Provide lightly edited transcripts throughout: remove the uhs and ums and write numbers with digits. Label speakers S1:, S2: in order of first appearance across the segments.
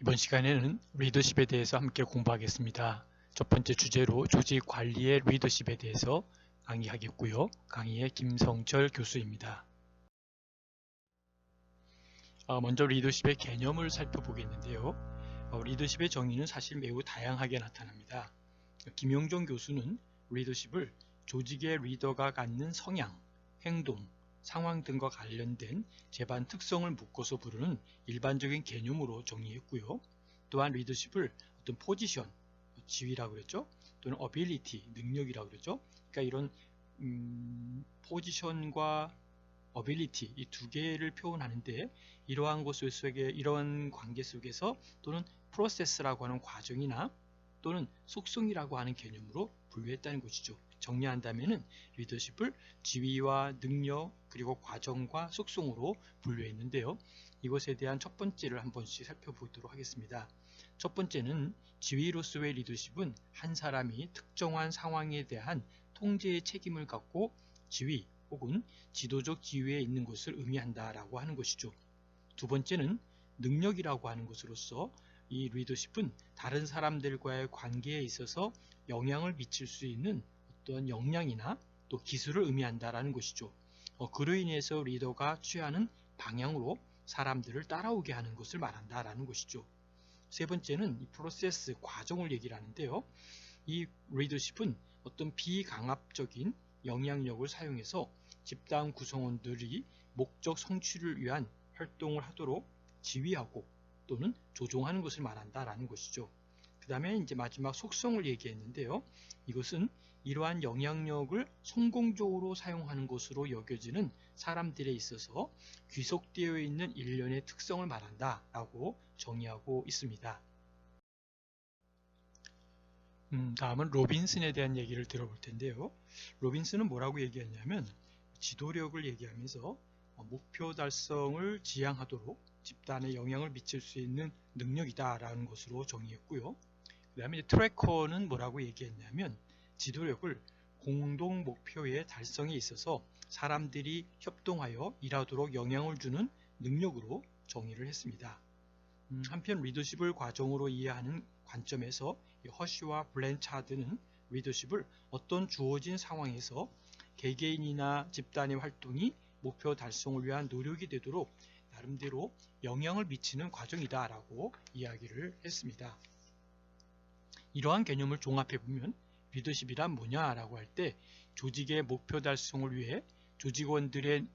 S1: 이번 시간에는 리더십에 대해서 함께 공부하겠습니다. 첫 번째 주제로 조직 관리의 리더십에 대해서 강의하겠고요. 강의의 김성철 교수입니다. 먼저 리더십의 개념을 살펴보겠는데요. 리더십의 정의는 사실 매우 다양하게 나타납니다. 김용종 교수는 리더십을 조직의 리더가 갖는 성향, 행동, 상황 등과 관련된 제반 특성을 묶어서 부르는 일반적인 개념으로 정의했고요. 또한 리더십을 어떤 포지션, 지위라고 그랬죠. 또는 ability, 능력이라고 그랬죠. 그러니까 이런 포지션과 ability 이 두 개를 표현하는데 이러한 이러한 관계 속에서 또는 프로세스라고 하는 과정이나 또는 속성이라고 하는 개념으로 분류했다는 것이죠. 정리한다면은 리더십을 지위와 능력 그리고 과정과 속성으로 분류했는데요. 이것에 대한 첫 번째를 한 번씩 살펴보도록 하겠습니다. 첫 번째는 지위로서의 리더십은 한 사람이 특정한 상황에 대한 통제의 책임을 갖고 지위 혹은 지도적 지위에 있는 것을 의미한다라고 하는 것이죠. 두 번째는 능력이라고 하는 것으로서 이 리더십은 다른 사람들과의 관계에 있어서 영향을 미칠 수 있는 어떤 역량이나 또 기술을 의미한다라는 것이죠. 그로 인해서 리더가 취하는 방향으로 사람들을 따라오게 하는 것을 말한다라는 것이죠. 세 번째는 이 프로세스, 과정을 얘기를 하는데요. 이 리더십은 어떤 비강압적인 영향력을 사용해서 집단 구성원들이 목적 성취를 위한 활동을 하도록 지휘하고 또는 조종하는 것을 말한다라는 것이죠. 그 다음에 이제 마지막 속성을 얘기했는데요. 이것은 이러한 영향력을 성공적으로 사용하는 것으로 여겨지는 사람들에 있어서 귀속되어 있는 일련의 특성을 말한다라고 정의하고 있습니다. 다음은 로빈슨에 대한 얘기를 들어볼 텐데요. 로빈슨은 뭐라고 얘기했냐면 지도력을 얘기하면서 목표 달성을 지향하도록 집단에 영향을 미칠 수 있는 능력이다 라는 것으로 정의했고요. 그 다음에 트래커는 뭐라고 얘기했냐면 지도력을 공동 목표의 달성에 있어서 사람들이 협동하여 일하도록 영향을 주는 능력으로 정의를 했습니다. 한편 리더십을 과정으로 이해하는 관점에서 허쉬와 블랜차드는 리더십을 어떤 주어진 상황에서 개개인이나 집단의 활동이 목표 달성을 위한 노력이 되도록 나름대로 영향을 미치는 과정이다 라고 이야기를 했습니다. 이러한 개념을 종합해보면 리더십이란 뭐냐라고 할 때 조직의 목표 달성을 위해 조직원들이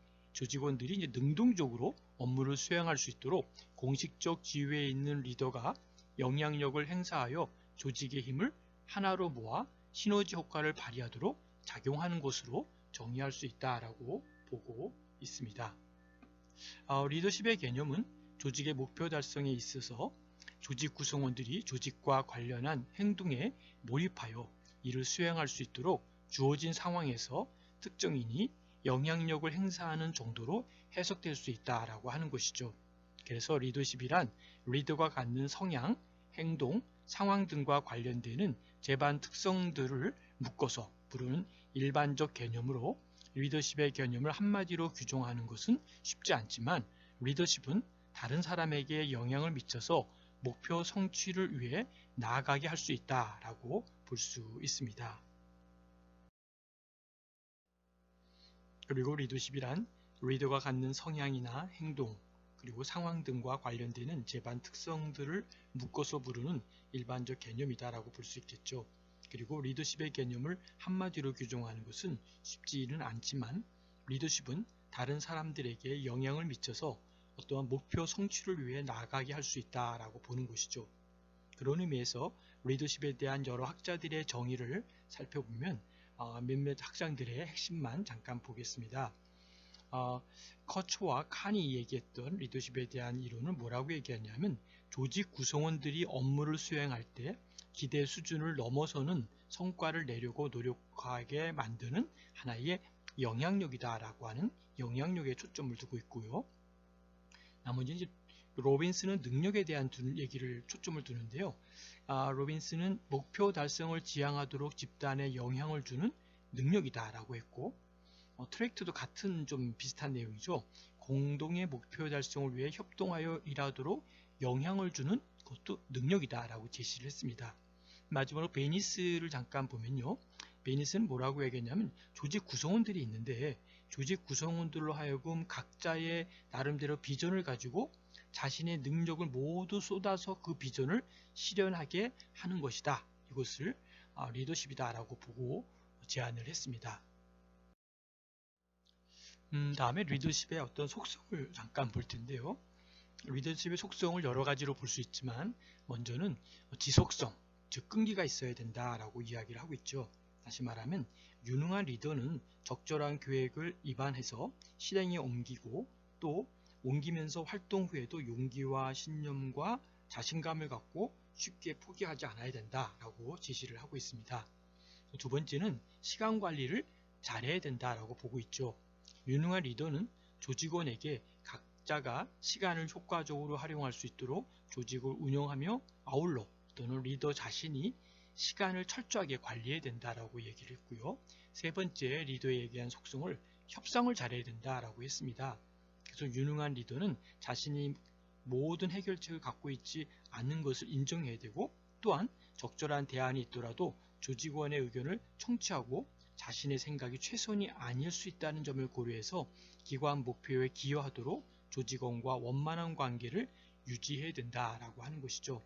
S1: 이제 능동적으로 업무를 수행할 수 있도록 공식적 지위에 있는 리더가 영향력을 행사하여 조직의 힘을 하나로 모아 시너지 효과를 발휘하도록 작용하는 것으로 정의할 수 있다라고 보고 있습니다. 리더십의 개념은 조직의 목표 달성에 있어서 조직 구성원들이 조직과 관련한 행동에 몰입하여 이를 수행할 수 있도록 주어진 상황에서 특정인이 영향력을 행사하는 정도로 해석될 수 있다라고 하는 것이죠. 그래서 리더십이란 리더가 갖는 성향, 행동, 상황 등과 관련되는 제반 특성들을 묶어서 부르는 일반적 개념으로 리더십의 개념을 한마디로 규정하는 것은 쉽지 않지만 리더십은 다른 사람에게 영향을 미쳐서 목표 성취를 위해 나아가게 할 수 있다라고 볼 수 있습니다. 그리고 리더십이란 리더가 갖는 성향이나 행동 그리고 상황 등과 관련되는 제반 특성들을 묶어서 부르는 일반적 개념이다라고 볼 수 있겠죠. 그리고 리더십의 개념을 한마디로 규정하는 것은 쉽지는 않지만 리더십은 다른 사람들에게 영향을 미쳐서 어떠한 목표 성취를 위해 나아가게 할 수 있다라고 보는 것이죠. 그런 의미에서 리더십에 대한 여러 학자들의 정의를 살펴보면 몇몇 학장들의 핵심만 잠깐 보겠습니다. 커츠와 칸이 얘기했던 리더십에 대한 이론은 뭐라고 얘기하냐면 조직 구성원들이 업무를 수행할 때 기대 수준을 넘어서는 성과를 내려고 노력하게 만드는 하나의 영향력이다라고 하는 영향력에 초점을 두고 있고요. 나머지 이제 로빈슨은 능력에 대한 얘기를 초점을 두는데요. 로빈슨은 목표 달성을 지향하도록 집단에 영향을 주는 능력이다라고 했고 트랙트도 같은 좀 비슷한 내용이죠. 공동의 목표 달성을 위해 협동하여 일하도록 영향을 주는 것도 능력이다 라고 제시를 했습니다. 마지막으로 베니스를 잠깐 보면요. 베니스는 뭐라고 얘기했냐면 조직 구성원들이 있는데 조직 구성원들로 하여금 각자의 나름대로 비전을 가지고 자신의 능력을 모두 쏟아서 그 비전을 실현하게 하는 것이다. 이것을 리더십이다 라고 보고 제안을 했습니다. 다음에 리더십의 어떤 속성을 잠깐 볼 텐데요. 리더십의 속성을 여러 가지로 볼 수 있지만 먼저는 지속성, 즉 끈기가 있어야 된다라고 이야기를 하고 있죠. 다시 말하면 유능한 리더는 적절한 계획을 입안해서 실행에 옮기고 또 옮기면서 활동 후에도 용기와 신념과 자신감을 갖고 쉽게 포기하지 않아야 된다라고 제시를 하고 있습니다. 두 번째는 시간 관리를 잘해야 된다라고 보고 있죠. 유능한 리더는 조직원에게 각자가 시간을 효과적으로 활용할 수 있도록 조직을 운영하며 아울러 또는 리더 자신이 시간을 철저하게 관리해야 된다라고 얘기를 했고요. 세 번째 리더에 얘기한 속성을 협상을 잘해야 된다라고 했습니다. 그래서 유능한 리더는 자신이 모든 해결책을 갖고 있지 않는 것을 인정해야 되고 또한 적절한 대안이 있더라도 조직원의 의견을 청취하고 자신의 생각이 최선이 아닐 수 있다는 점을 고려해서 기관 목표에 기여하도록 조직원과 원만한 관계를 유지해야 된다라고 하는 것이죠.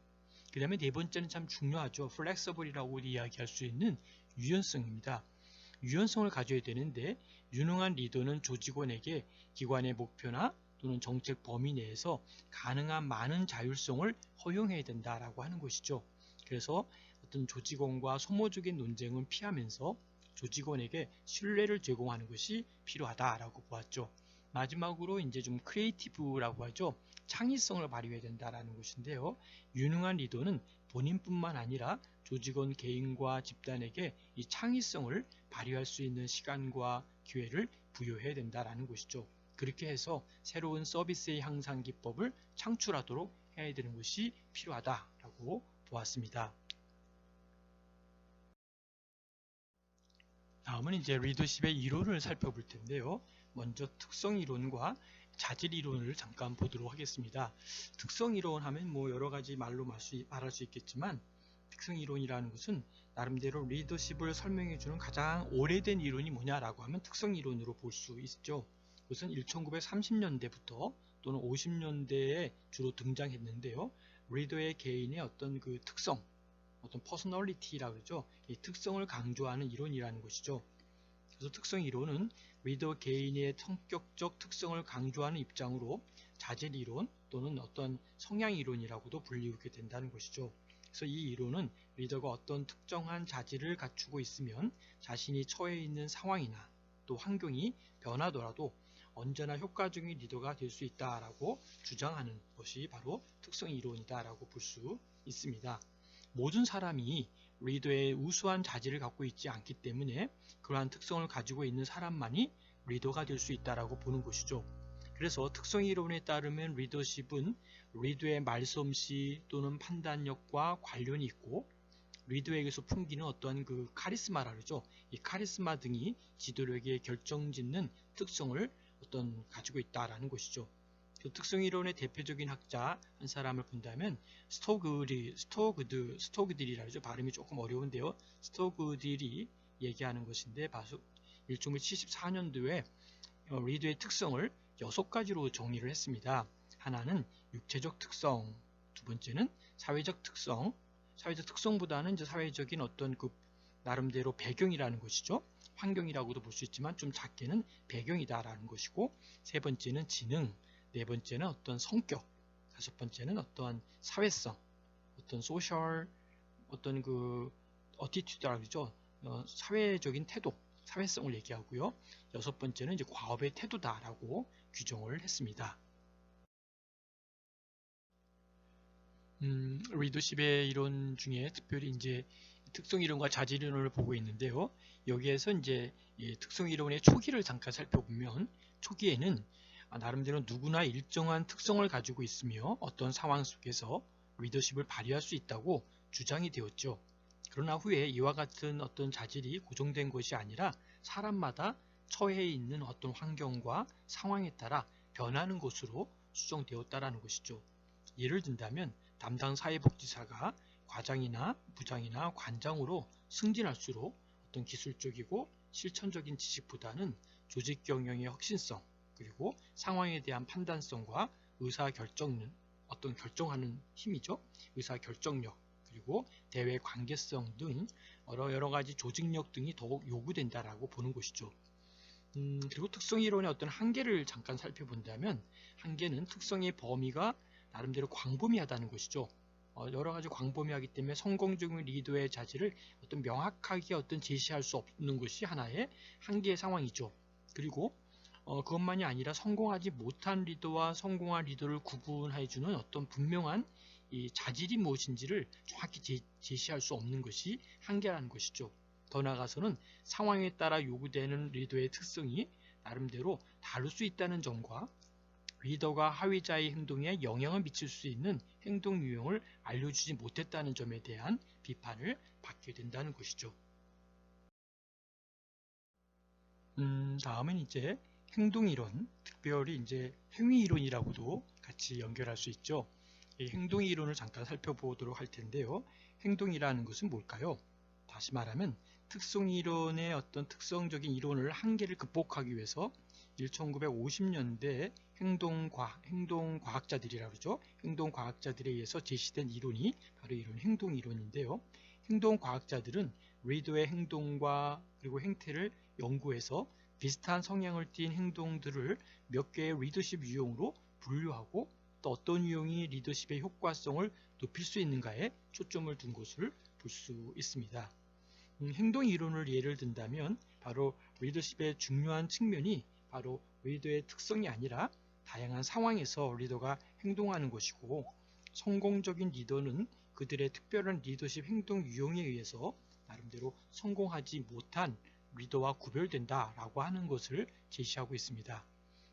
S1: 그 다음에 네 번째는 참 중요하죠. 플렉서블이라고 이야기할 수 있는 유연성입니다. 유연성을 가져야 되는데 유능한 리더는 조직원에게 기관의 목표나 또는 정책 범위 내에서 가능한 많은 자율성을 허용해야 된다라고 하는 것이죠. 그래서 어떤 조직원과 소모적인 논쟁은 피하면서 조직원에게 신뢰를 제공하는 것이 필요하다라고 보았죠. 마지막으로 이제 좀 크리에이티브라고 하죠. 창의성을 발휘해야 된다라는 것인데요. 유능한 리더는 본인뿐만 아니라 조직원 개인과 집단에게 이 창의성을 발휘할 수 있는 시간과 기회를 부여해야 된다라는 것이죠. 그렇게 해서 새로운 서비스의 향상 기법을 창출하도록 해야 되는 것이 필요하다라고 보았습니다. 다음은 이제 리더십의 이론을 살펴볼 텐데요. 먼저 특성 이론과 자질 이론을 잠깐 보도록 하겠습니다. 특성 이론 하면 뭐 여러 가지 말로 말할 수 있겠지만 특성 이론이라는 것은 나름대로 리더십을 설명해 주는 가장 오래된 이론이 뭐냐라고 하면 특성 이론으로 볼 수 있죠. 그것은 1930년대부터 또는 50년대에 주로 등장했는데요. 리더의 개인의 어떤 그 특성, 어떤 퍼스널리티라고 그러죠. 이 특성을 강조하는 이론이라는 것이죠. 그래서 특성 이론은 리더 개인의 성격적 특성을 강조하는 입장으로 자질 이론 또는 어떤 성향 이론이라고도 불리우게 된다는 것이죠. 그래서 이 이론은 리더가 어떤 특정한 자질을 갖추고 있으면 자신이 처해 있는 상황이나 또 환경이 변하더라도 언제나 효과적인 리더가 될 수 있다라고 주장하는 것이 바로 특성 이론이다라고 볼 수 있습니다. 모든 사람이 리더의 우수한 자질을 갖고 있지 않기 때문에 그러한 특성을 가지고 있는 사람만이 리더가 될 수 있다라고 보는 것이죠. 그래서 특성 이론에 따르면 리더십은 리더의 말솜씨 또는 판단력과 관련이 있고 리더에게서 풍기는 어떠한 그 카리스마라 그러죠. 이 카리스마 등이 지도력에 결정짓는 특성을 가지고 있다라는 것이죠. 그 특성 이론의 대표적인 학자 한 사람을 본다면 스토그들이라 그러죠. 발음이 조금 어려운데요. 스토그들이 얘기하는 것인데 바로 1974년도에 리더의 특성을 6가지로 정리를 했습니다. 하나는 육체적 특성, 두 번째는 사회적 특성, 사회적 특성보다는 이제 사회적인 어떤 그 나름대로 배경이라는 것이죠. 환경이라고도 볼 수 있지만 좀 작게는 배경이다라는 것이고, 세 번째는 지능, 네 번째는 어떤 성격, 다섯 번째는 어떠한 사회성, 어떤 소셜, 어떤 그 어티튜드라고 그러죠. 사회적인 태도, 사회성을 얘기하고요. 여섯 번째는 이제 과업의 태도다라고 규정을 했습니다. 리더십의 이론 중에 특별히 이제 특성 이론과 자질 이론을 보고 있는데요. 여기에서 이제 이 특성 이론의 초기를 잠깐 살펴보면 초기에는 나름대로 누구나 일정한 특성을 가지고 있으며 어떤 상황 속에서 리더십을 발휘할 수 있다고 주장이 되었죠. 그러나 후에 이와 같은 어떤 자질이 고정된 것이 아니라 사람마다 처해 있는 어떤 환경과 상황에 따라 변하는 것으로 수정되었다라는 것이죠. 예를 든다면 담당 사회복지사가 과장이나 부장이나 관장으로 승진할수록 어떤 기술적이고 실천적인 지식보다는 조직 경영의 혁신성, 그리고 상황에 대한 판단성과 의사결정은 어떤 결정하는 힘이죠. 의사결정력, 그리고 대외 관계성 등 여러 가지 조직력 등이 더욱 요구된다라고 보는 것이죠. 그리고 특성 이론의 어떤 한계를 잠깐 살펴본다면, 한계는 특성의 범위가 나름대로 광범위하다는 것이죠. 여러 가지 광범위하기 때문에 성공적인 리더의 자질을 어떤 명확하게 제시할 수 없는 것이 하나의 한계의 상황이죠. 그리고 그것만이 아니라 성공하지 못한 리더와 성공한 리더를 구분해주는 어떤 분명한 이 자질이 무엇인지를 정확히 제시할 수 없는 것이 한계라는 것이죠. 더 나아가서는 상황에 따라 요구되는 리더의 특성이 나름대로 다를 수 있다는 점과 리더가 하위자의 행동에 영향을 미칠 수 있는 행동 유형을 알려주지 못했다는 점에 대한 비판을 받게 된다는 것이죠. 다음은 이제 행동이론, 특별히 이제 행위이론이라고도 같이 연결할 수 있죠. 이 행동이론을 잠깐 살펴보도록 할 텐데요. 행동이라는 것은 뭘까요? 다시 말하면 특성이론의 어떤 특성적인 이론을 한계를 극복하기 위해서 1950년대 행동과학자들이라고 그러죠. 행동과학자들에 의해서 제시된 이론이 바로 이런 행동이론인데요. 행동과학자들은 리더의 행동과 그리고 행태를 연구해서 비슷한 성향을 띤 행동들을 몇 개의 리더십 유형으로 분류하고 또 어떤 유형이 리더십의 효과성을 높일 수 있는가에 초점을 둔 것을 볼 수 있습니다. 행동 이론을 예를 든다면 바로 리더십의 중요한 측면이 바로 리더의 특성이 아니라 다양한 상황에서 리더가 행동하는 것이고, 성공적인 리더는 그들의 특별한 리더십 행동 유형에 의해서 나름대로 성공하지 못한 리더와 구별된다라고 하는 것을 제시하고 있습니다.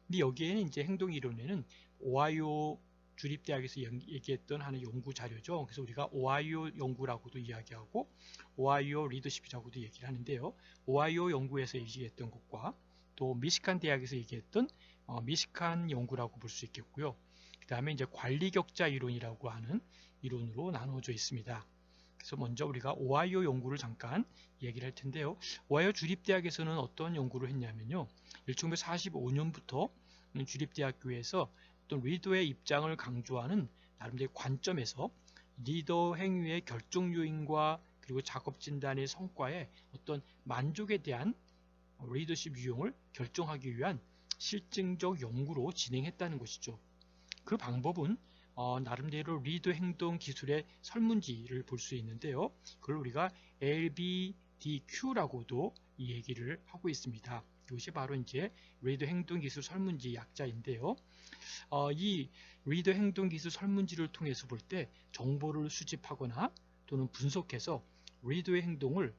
S1: 근데 여기에는 이제 행동 이론에는 오하이오 주립대학에서 얘기했던 하나의 연구 자료죠. 그래서 우리가 오하이오 연구라고도 이야기하고 오하이오 리더십이라고도 얘기를 하는데요. 오하이오 연구에서 얘기했던 것과 또 미시간 대학에서 얘기했던 미시간 연구라고 볼 수 있겠고요. 그 다음에 이제 관리 격자 이론이라고 하는 이론으로 나누어져 있습니다. 그래서 먼저 우리가 오하이오 연구를 잠깐 얘기를 할 텐데요. 오하이오 주립대학에서는 어떤 연구를 했냐면요. 1945년부터 주립대학교에서 어떤 리더의 입장을 강조하는 나름대로 관점에서 리더 행위의 결정 요인과 그리고 작업 진단의 성과에 어떤 만족에 대한 리더십 유형을 결정하기 위한 실증적 연구로 진행했다는 것이죠. 그 방법은 나름대로 리더 행동 기술의 설문지를 볼 수 있는데요. 그걸 우리가 LBDQ라고도 이 얘기를 하고 있습니다. 이것이 바로 이제 리더 행동 기술 설문지 약자인데요. 이 리더 행동 기술 설문지를 통해서 볼 때 정보를 수집하거나 또는 분석해서 리더의 행동을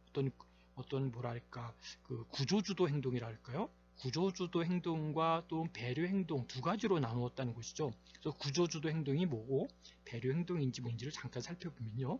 S1: 어떤 뭐랄까 그 구조주도 행동이랄까요? 구조주도 행동과 또 배려 행동 두 가지로 나누었다는 것이죠. 그래서 구조주도 행동이 뭐고 배려 행동인지 뭔지를 잠깐 살펴보면요.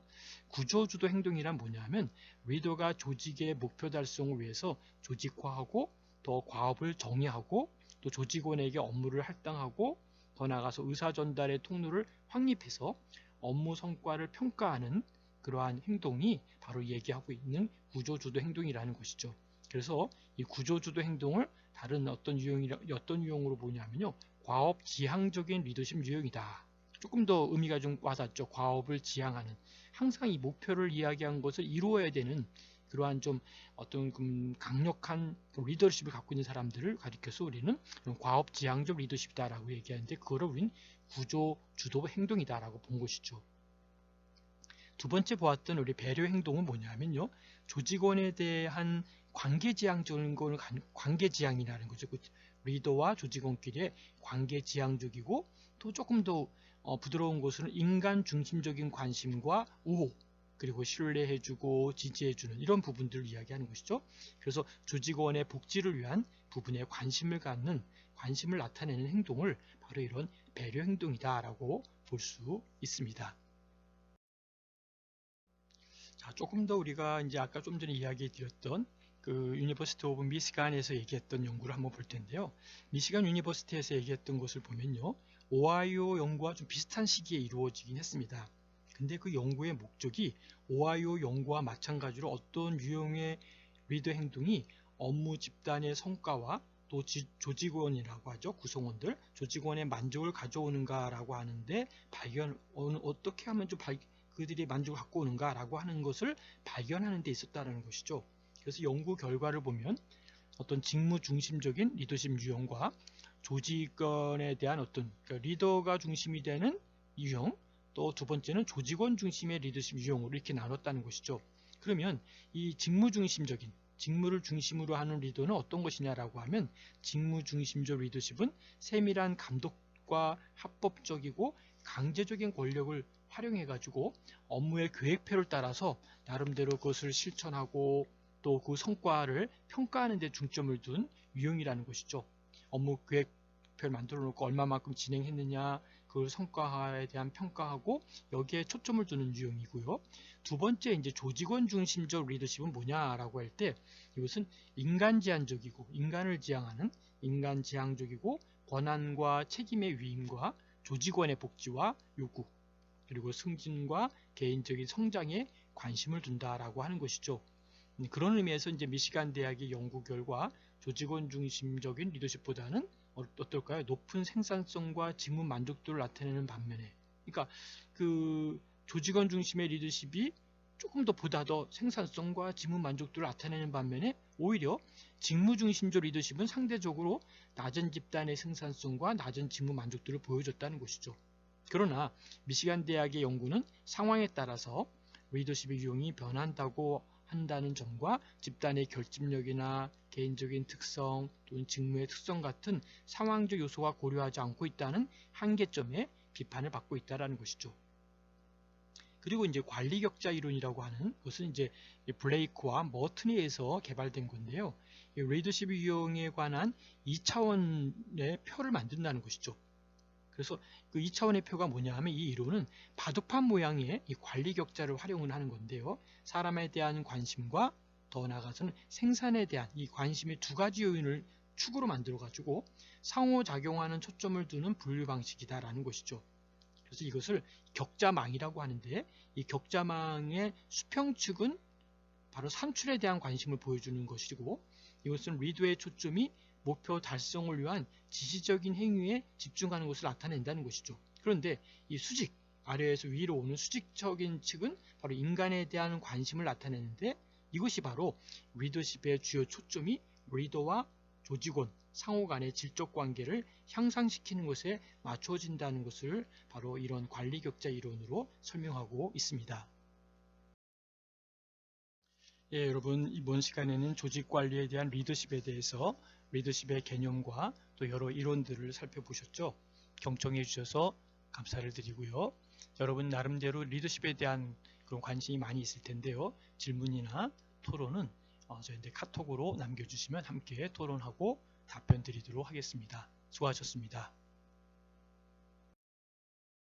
S1: 구조주도 행동이란 뭐냐면 리더가 조직의 목표 달성을 위해서 조직화하고 또 과업을 정의하고 또 조직원에게 업무를 할당하고 더 나아가서 의사 전달의 통로를 확립해서 업무 성과를 평가하는 그러한 행동이 바로 얘기하고 있는 구조주도 행동이라는 것이죠. 그래서 이 구조주도 행동을 다른 어떤 유형으로 보냐면요. 과업 지향적인 리더십 유형이다. 조금 더 의미가 좀 와닿죠. 과업을 지향하는. 항상 이 목표를 이야기한 것을 이루어야 되는 그러한 좀 어떤 강력한 리더십을 갖고 있는 사람들을 가리켜서 우리는 과업 지향적 리더십이다라고 얘기하는데 그거를 우리는 구조 주도 행동이다라고 본 것이죠. 두 번째 보았던 우리 배려 행동은 뭐냐면요. 조직원에 대한 관계지향적인 걸 관계지향이라는 거죠. 리더와 조직원끼리의 관계지향적이고 또 조금 더 부드러운 것은 인간 중심적인 관심과 우호 그리고 신뢰해주고 지지해주는 이런 부분들을 이야기하는 것이죠. 그래서 조직원의 복지를 위한 부분에 관심을 나타내는 행동을 바로 이런 배려 행동이다라고 볼 수 있습니다. 자, 조금 더 우리가 이제 아까 좀 전에 이야기 드렸던 그 유니버시티 오브 미시간에서 얘기했던 연구를 한번 볼 텐데요. 미시간 유니버시티에서 얘기했던 것을 보면요. 오하이오 연구와 좀 비슷한 시기에 이루어지긴 했습니다. 근데 그 연구의 목적이 오하이오 연구와 마찬가지로 어떤 유형의 리더 행동이 업무 집단의 성과와 또 조직원이라고 하죠. 구성원들, 조직원의 만족을 가져오는가라고 하는데 어떻게 하면 좀 그들이 만족을 갖고 오는가라고 하는 것을 발견하는 데 있었다는 것이죠. 그래서 연구 결과를 보면 어떤 직무 중심적인 리더십 유형과 조직원에 대한 어떤 그러니까 리더가 중심이 되는 유형, 또 두 번째는 조직원 중심의 리더십 유형으로 이렇게 나눴다는 것이죠. 그러면 이 직무 중심적인 직무를 중심으로 하는 리더는 어떤 것이냐라고 하면 직무 중심적 리더십은 세밀한 감독과 합법적이고 강제적인 권력을 활용해 가지고 업무의 계획표를 따라서 나름대로 그것을 실천하고 또 그 성과를 평가하는 데 중점을 둔 유형이라는 것이죠. 업무 계획표를 만들어 놓고 얼마만큼 진행했느냐 그 성과에 대한 평가하고 여기에 초점을 두는 유형이고요. 두 번째 이제 조직원 중심적 리더십은 뭐냐라고 할 때 이것은 인간 지향적이고 인간을 지향하는 인간 지향적이고 권한과 책임의 위임과 조직원의 복지와 요구 그리고 승진과 개인적인 성장에 관심을 둔다라고 하는 것이죠. 그런 의미에서 이제 미시간 대학의 연구 결과 조직원 중심적인 리더십보다는 어떨까요? 높은 생산성과 직무 만족도를 나타내는 반면에, 그러니까 그 조직원 중심의 리더십이 조금 더 보다 더 생산성과 직무 만족도를 나타내는 반면에 오히려 직무 중심적 리더십은 상대적으로 낮은 집단의 생산성과 낮은 직무 만족도를 보여줬다는 것이죠. 그러나 미시간 대학의 연구는 상황에 따라서 리더십의 유형이 변한다고 한다는 점과 집단의 결집력이나 개인적인 특성 또는 직무의 특성 같은 상황적 요소가 고려하지 않고 있다는 한계점에 비판을 받고 있다는 것이죠. 그리고 이제 관리 격자 이론이라고 하는 것은 이제 블레이크와 머튼에 의해서 개발된 건데요. 리더십 유형에 관한 2차원의 표를 만든다는 것이죠. 그래서 그 2차원의 표가 뭐냐 하면 이 이론은 바둑판 모양의 이 관리 격자를 활용을 하는 건데요. 사람에 대한 관심과 더 나아가서는 생산에 대한 이 관심의 두 가지 요인을 축으로 만들어 가지고 상호작용하는 초점을 두는 분류 방식이다라는 것이죠. 그래서 이것을 격자망이라고 하는데 이 격자망의 수평측은 바로 산출에 대한 관심을 보여주는 것이고 이것은 리더의 초점이 목표 달성을 위한 지시적인 행위에 집중하는 것을 나타낸다는 것이죠. 그런데 이 수직, 아래에서 위로 오는 수직적인 측은 바로 인간에 대한 관심을 나타내는데 이것이 바로 리더십의 주요 초점이 리더와 조직원, 상호 간의 질적 관계를 향상시키는 것에 맞춰진다는 것을 바로 이런 관리 격자 이론으로 설명하고 있습니다. 예, 여러분 이번 시간에는 조직 관리에 대한 리더십에 대해서 리더십의 개념과 또 여러 이론들을 살펴보셨죠. 경청해 주셔서 감사를 드리고요. 여러분 나름대로 리더십에 대한 그런 관심이 많이 있을 텐데요. 질문이나 토론은 저희한테 카톡으로 남겨주시면 함께 토론하고 답변 드리도록 하겠습니다. 수고하셨습니다.